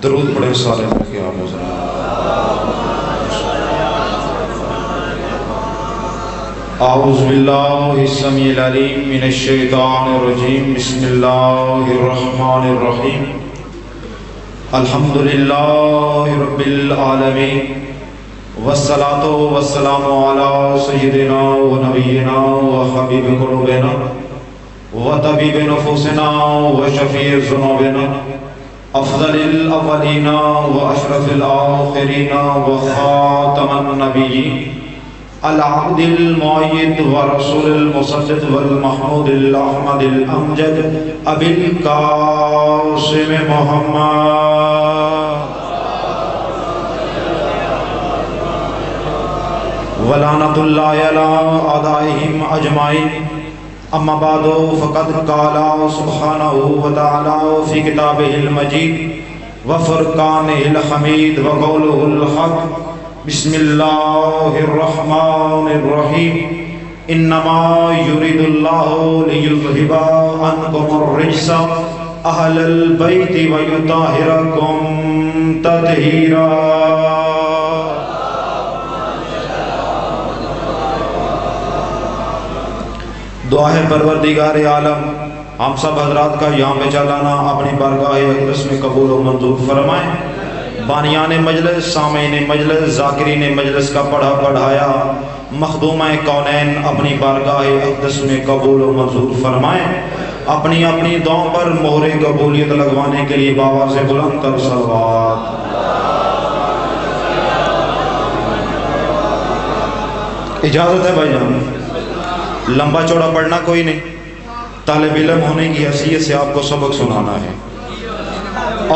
درود پڑھیں سارے مل کے آپ حضرات۔ اعوذ باللہ السمیع العلیم من الشیطان الرجیم، بسم اللہ الرحمن الرحیم، الحمدللہ رب العالمین، والصلاة والسلام علی سیدنا و نبینا و حبیب قلوبنا و طبیب نفوسنا و شفیع ذنوبنا، افضل الاولین و اشرف الاخرین و خاتم النبیین، العبد المعید ورسول المصدق والمحمود الاحمد الامجد، ابی القاسم محمد ولعنۃ اللہ علی اعدائہم اجمعین۔ اما بعد فقد قال سبحانہ وتعالی فی کتابہ المجید وفرقانہ الحمید وقولہ الحق، بسم اللہ الرحمن الرحیم، انما یرید اللہ لیذہب عنکم الرجس اہل البیت ویطہرکم تطہیرا۔ دعا ہے پروردگار عالم ہم سب حضرات کا یہاں پہ چلانا اپنی بارگاہ اقدس میں قبول و منظور فرمائیں۔ بانیان مجلس، سامعین مجلس، ذاکرین مجلس کا پڑھا پڑھایا مخدومہ کونین اپنی بارگاہ اقدس میں قبول و منظور فرمائیں۔ اپنی اپنی دعاؤں پر مہر قبولیت لگوانے کے لیے بآواز بلند تر صلوات۔ اجازت ہے بھائی جان، لمبا چوڑا پڑھنا کوئی نہیں، طالب علم ہونے کی حیثیت سے آپ کو سبق سنانا ہے،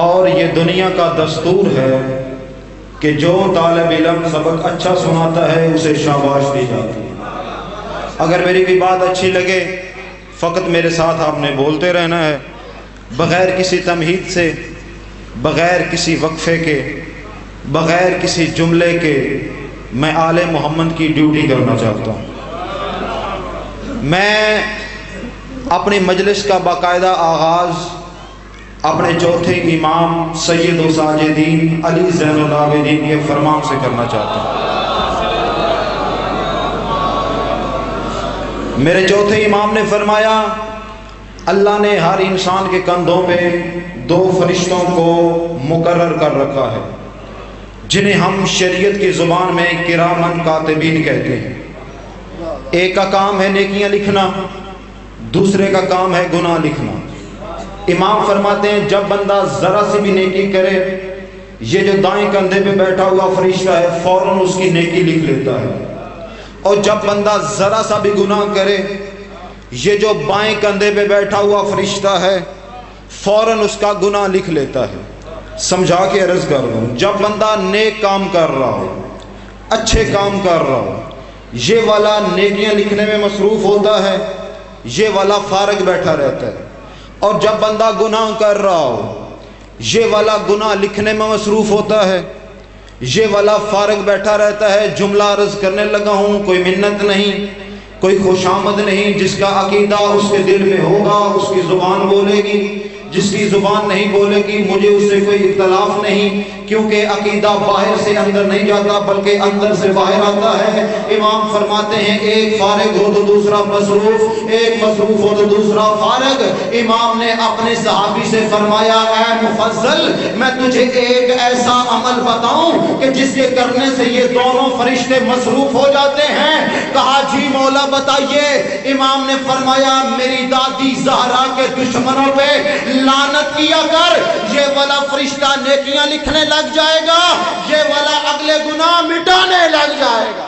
اور یہ دنیا کا دستور ہے کہ جو طالب علم سبق اچھا سناتا ہے اسے شاباش دی جاتی ہے۔ اگر میری کوئی بات اچھی لگے فقط میرے ساتھ آپ نے بولتے رہنا ہے، بغیر کسی تمہید سے، بغیر کسی وقفے کے، بغیر کسی جملے کے میں آل محمد کی ڈیوٹی کرنا چاہتا ہوں۔ میں اپنی مجلس کا باقاعدہ آغاز اپنے چوتھے امام سید و ساجدین علی زین العابدین کے فرمان سے کرنا چاہتا ہوں۔ میرے چوتھے امام نے فرمایا، اللہ نے ہر انسان کے کندھوں پہ دو فرشتوں کو مقرر کر رکھا ہے جنہیں ہم شریعت کی زبان میں کرامن کاتبین کہتے ہیں۔ ایک کا کام ہے نیکیاں لکھنا، دوسرے کا کام ہے گناہ لکھنا۔ امام فرماتے ہیں جب بندہ ذرا سی بھی نیکی کرے، یہ جو دائیں کندھے پہ بیٹھا ہوا فرشتہ ہے فوراً اس کی نیکی لکھ لیتا ہے، اور جب بندہ ذرا سا بھی گناہ کرے، یہ جو بائیں کندھے پہ بیٹھا ہوا فرشتہ ہے فوراً اس کا گناہ لکھ لیتا ہے۔ سمجھا کے عرض کر رہا ہوں، جب بندہ نیک کام کر رہا ہو، اچھے کام کر رہا ہو، یہ والا نیکیاں لکھنے میں مصروف ہوتا ہے، یہ والا فارغ بیٹھا رہتا ہے، اور جب بندہ گناہ کر رہا ہو، یہ والا گناہ لکھنے میں مصروف ہوتا ہے، یہ والا فارغ بیٹھا رہتا ہے۔ جملہ عرض کرنے لگا ہوں، کوئی منت نہیں، کوئی خوشامد نہیں، جس کا عقیدہ اس کے دل میں ہوگا اس کی زبان بولے گی، جس کی زبان نہیں بولے گی مجھے اس سے کوئی اختلاف نہیں، کیونکہ عقیدہ باہر سے اندر نہیں جاتا بلکہ اندر سے باہر آتا ہے۔ امام فرماتے ہیں ایک فارغ ہو تو دوسرا مصروف، ایک مصروف ہو تو دوسرا فارغ۔ امام نے اپنے صحابی سے فرمایا، اے مفضل میں تجھے ایک ایسا عمل بتاؤں کہ جس کے کرنے سے یہ دونوں فرشتے مصروف ہو جاتے ہیں؟ کہا جی مولا بتائیے۔ امام نے فرمایا میری دادی زہرا کے دشمنوں پہ لعنت کیا کر، یہ والا فرشتہ نیکیاں لکھنے لگ جائے گا، یہ والا اگلے گناہ مٹانے لگ جائے گا۔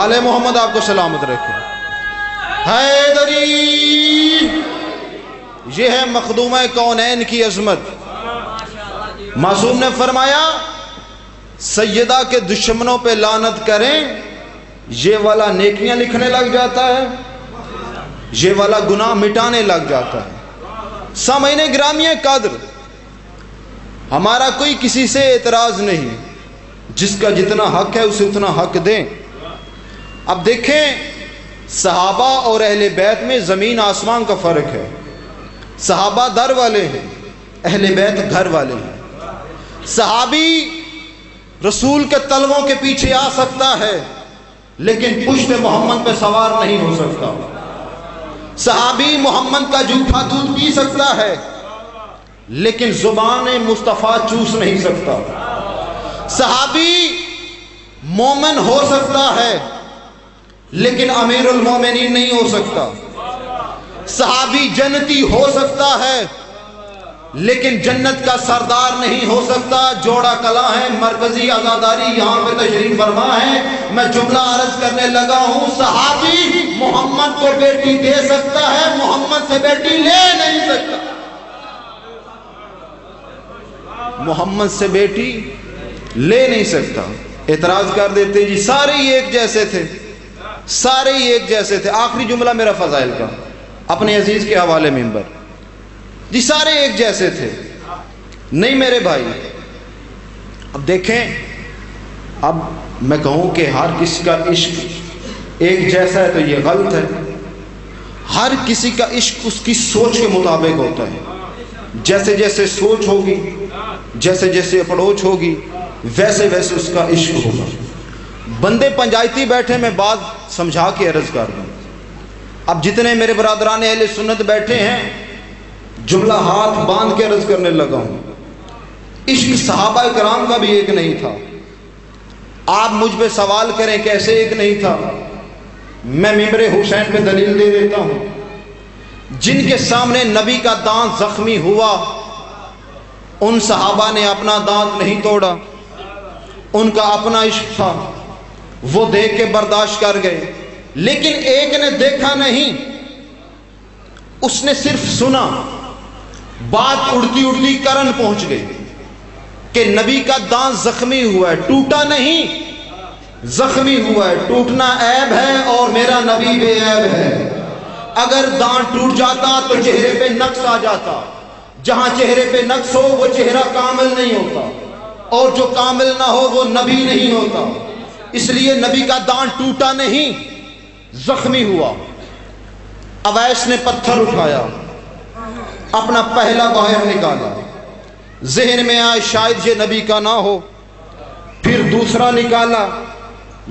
آل محمد آپ کو سلامت رکھے۔ حیدری، یہ ہے مخدومہ کونین کی عظمت۔ معصوم نے فرمایا سیدہ کے دشمنوں پہ لعنت کریں، یہ والا نیکیاں لکھنے لگ جاتا ہے، یہ والا گناہ مٹانے لگ جاتا ہے۔ سامعین گرامی قدر، ہمارا کوئی کسی سے اعتراض نہیں، جس کا جتنا حق ہے اسے اتنا حق دیں۔ اب دیکھیں صحابہ اور اہل بیت میں زمین آسمان کا فرق ہے۔ صحابہ در والے ہیں، اہل بیت گھر والے ہیں۔ صحابی رسول کے تلووں کے پیچھے آ سکتا ہے لیکن پشت محمد پہ سوار نہیں ہو سکتا۔ صحابی محمد کا جھوٹا دودھ پی سکتا ہے لیکن زبان مصطفیٰ چوس نہیں سکتا۔ صحابی مومن ہو سکتا ہے لیکن امیر المومنین نہیں ہو سکتا۔ صحابی جنتی ہو سکتا ہے لیکن جنت کا سردار نہیں ہو سکتا۔ جوڑا کلا ہے، مرکزی عزاداری یہاں پہ تشریف فرما ہے۔ میں جملہ عرض کرنے لگا ہوں، صحابی محمد کو بیٹی دے سکتا ہے، محمد سے بیٹی لے نہیں سکتا۔ محمد سے بیٹی لے نہیں سکتا۔ اعتراض کر دیتے جی سارے ہی ایک جیسے تھے، سارے ہی ایک جیسے تھے۔ آخری جملہ میرا فضائل کا اپنے عزیز کے حوالے منبر، جی سارے ایک جیسے تھے۔ نہیں میرے بھائی، اب دیکھیں، اب میں کہوں کہ ہر کسی کا عشق ایک جیسا ہے تو یہ غلط ہے۔ ہر کسی کا عشق اس کی سوچ کے مطابق ہوتا ہے۔ جیسے جیسے سوچ ہوگی، جیسے جیسے اپروچ ہوگی، ویسے ویسے اس کا عشق ہوگا۔ بندے پنجائتی بیٹھے، میں بات سمجھا کے عرض کر دوں۔ اب جتنے میرے برادران اہل سنت بیٹھے ہیں، جملہ ہاتھ باندھ کے عرض کرنے لگا ہوں، عشق صحابہ کرام کا بھی ایک نہیں تھا۔ آپ مجھ پہ سوال کریں کیسے ایک نہیں تھا، میں ممبر حسین پہ دلیل دے دیتا ہوں۔ جن کے سامنے نبی کا دانت زخمی ہوا، ان صحابہ نے اپنا دانت نہیں توڑا، ان کا اپنا عشق تھا، وہ دیکھ کے برداشت کر گئے۔ لیکن ایک نے دیکھا نہیں، اس نے صرف سنا، بات اڑتی اڑتی کرن پہنچ گئی کہ نبی کا دانت زخمی ہوا ہے، ٹوٹا نہیں، زخمی ہوا ہے۔ ٹوٹنا عیب ہے اور میرا نبی بے عیب ہے۔ اگر دانت ٹوٹ جاتا تو چہرے پہ نقص آ جاتا، جہاں چہرے پہ نقص ہو وہ چہرہ کامل نہیں ہوتا، اور جو کامل نہ ہو وہ نبی نہیں ہوتا۔ اس لیے نبی کا دانت ٹوٹا نہیں، زخمی ہوا۔ اویس نے پتھر اٹھایا، اپنا پہلا باہر نکالا، ذہن میں آئے شاید یہ نبی کا نہ ہو، پھر دوسرا نکالا،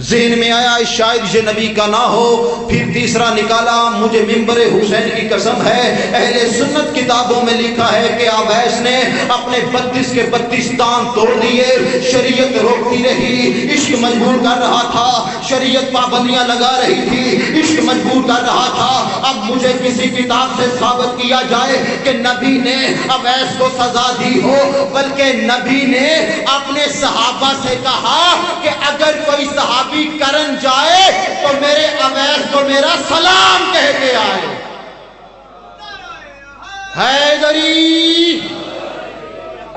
ذہن میں آیا شاید یہ نبی کا نہ ہو، پھر تیسرا نکالا۔ مجھے منبر حسین کی قسم ہے، اہل سنت کتابوں میں لکھا ہے کہ اویس نے اپنے 32 کے 32 دانت توڑ دیے۔ شریعت روکتی رہی، عشق مجبور کر رہا تھا، شریعت پابندیاں لگا رہی تھی، عشق مجبور کر رہا تھا۔ اب مجھے کسی کتاب سے ثابت کیا جائے کہ نبی نے اویس کو سزا دی ہو، بلکہ نبی نے اپنے صحابہ سے کہا کہ اگر کوئی صحابہ بھی کرن جائے تو میرے اویس کو میرا سلام کہہ کے آئے۔ حیدری،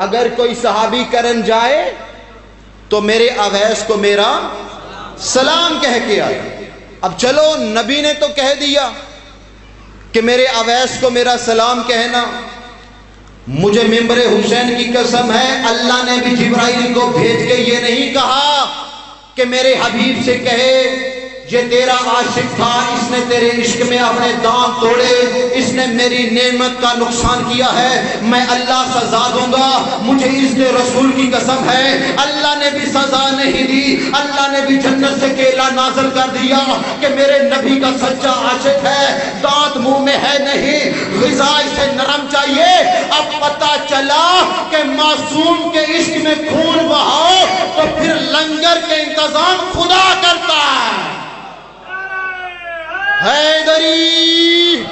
اگر کوئی صحابی کرن جائے تو میرے اویس کو میرا سلام کہہ کے آئے۔ اب چلو، نبی نے تو کہہ دیا کہ میرے اویس کو میرا سلام کہنا۔ مجھے منبر حسین کی قسم ہے، اللہ نے بھی جبرائیل کو بھیج کے یہ نہیں کہا کہ میرے حبیب سے کہے یہ تیرا عاشق تھا، اس نے تیرے عشق میں اپنے دانت توڑے، اس نے میری نعمت کا نقصان کیا ہے، میں اللہ سزا دوں گا۔ مجھے اس نے رسول کی قسم ہے، اللہ نے بھی سزا نہیں دی، اللہ نے بھی جنت سے کیلا نازل کر دیا کہ میرے نبی کا سچا عاشق ہے، دانت منہ میں ہے نہیں، غذا اسے نرم چاہیے۔ اب پتہ چلا کہ معصوم کے عشق میں خون بہاؤ تو پھر لنگر کے انتظام خدا کرتا ہے۔ حیدری،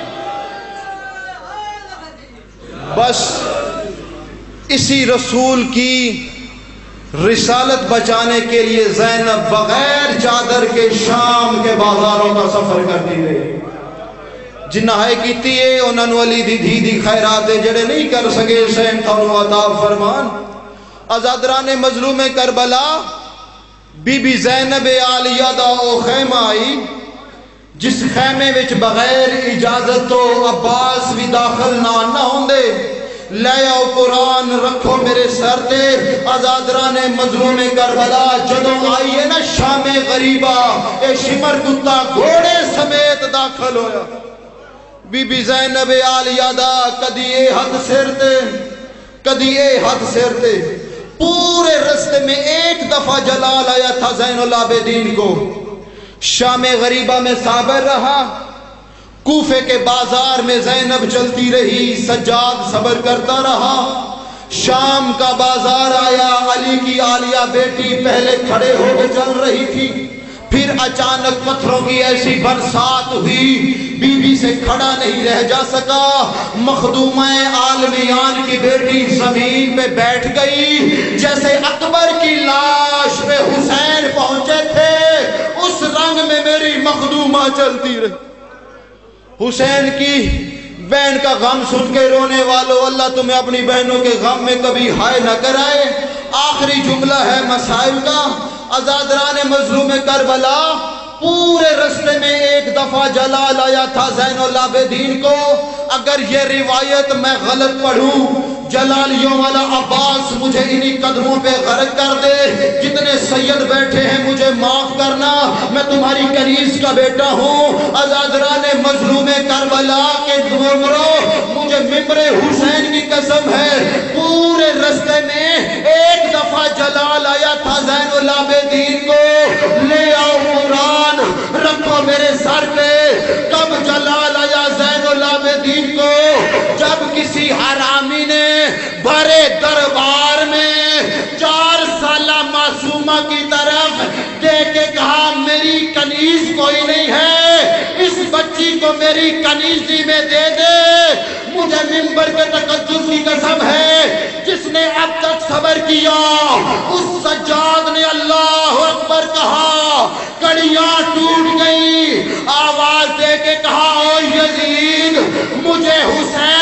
بس اسی رسول کی رسالت بچانے کے لیے زینب بغیر چادر کے شام کے بازاروں کا سفر کرتی رہی۔ جنہیں کیتی ہے انہوں نے علی دی دھی دی خیرات جڑے نہیں کر سکے، سین تھانو عطا فرمان۔ آزادران مظلوم کربلا بی بی زینب عالیہ دا او خیمہ آئی، جس خیمے وچ بغیر اجازت تو عباس بھی داخل نہ ہوندے۔ لے آؤ قرآن رکھو میرے سر تے، آزادران مظلوم کربلا جدوں آئی ہے نا شام غریبہ، اے شمر کتا گھوڑے سمیت داخل ہویا۔ بی بی زینب عالیہ دا کدی اے حد سر تے کدی اے حد سر تے پورے رستے میں ایک دفعہ جلال آیا تھا زین العابدین کو. شام غریبہ میں صابر رہا, کوفے کے بازار میں زینب چلتی رہی, سجاد صبر کرتا رہا. شام کا بازار آیا, علی کی عالیہ بیٹی پہلے کھڑے ہو کے چل رہی تھی, پھر اچانک پتھروں کی ایسی برسات ہوئی, بی بی سے کھڑا نہیں رہ جا سکا. مخدومہ عالمیان کی بیٹی زمین پہ بیٹھ گئی, جیسے اکبر کی لاش پہ حسین پہنچے تھے اس رنگ میں میری مخدومہ چلتی رہی. حسین کی بہن کا غم سن کے رونے والوں, اللہ تمہیں اپنی بہنوں کے غم میں کبھی ہائے نہ کرائے. آخری جملہ ہے مسائل کا. عزادران مظلوم کربلا, پورے رستے میں ایک دفعہ جلال آیا تھا زین العابدین کو. اگر یہ روایت میں غلط پڑھوں, جلالیوں والا عباس مجھے انہی قدموں پہ غرق کر دے. جتنے سید بیٹھے ہیں مجھے معاف کرنا, میں تمہاری کنیز کا بیٹا ہوں. عزادران مظلوم کربلا کے ممبروں, مجھے ممبر حسین کی قسم ہے, پورے رستے میں ایک دفعہ جلال آیا تھا زین العابدین کو. لے آؤ قرآن رکھو میرے سر پہ. کب جلال آیا زین العابدین کو؟ جب کسی حرامی نے بڑے دربار میں 4 سالہ معصومہ کی طرف دیکھ کے کہا میری کنیز کوئی نہیں ہے, اس بچی کو میری کنیزی میں دے دے. مجھے ممبر کے تقدس کی قسم ہے, جس نے اب تک صبر کیا اس سجاد نے اللہ اکبر کہا, کڑیاں ٹوٹ گئی, آواز دے کے کہا او یزید مجھے حسین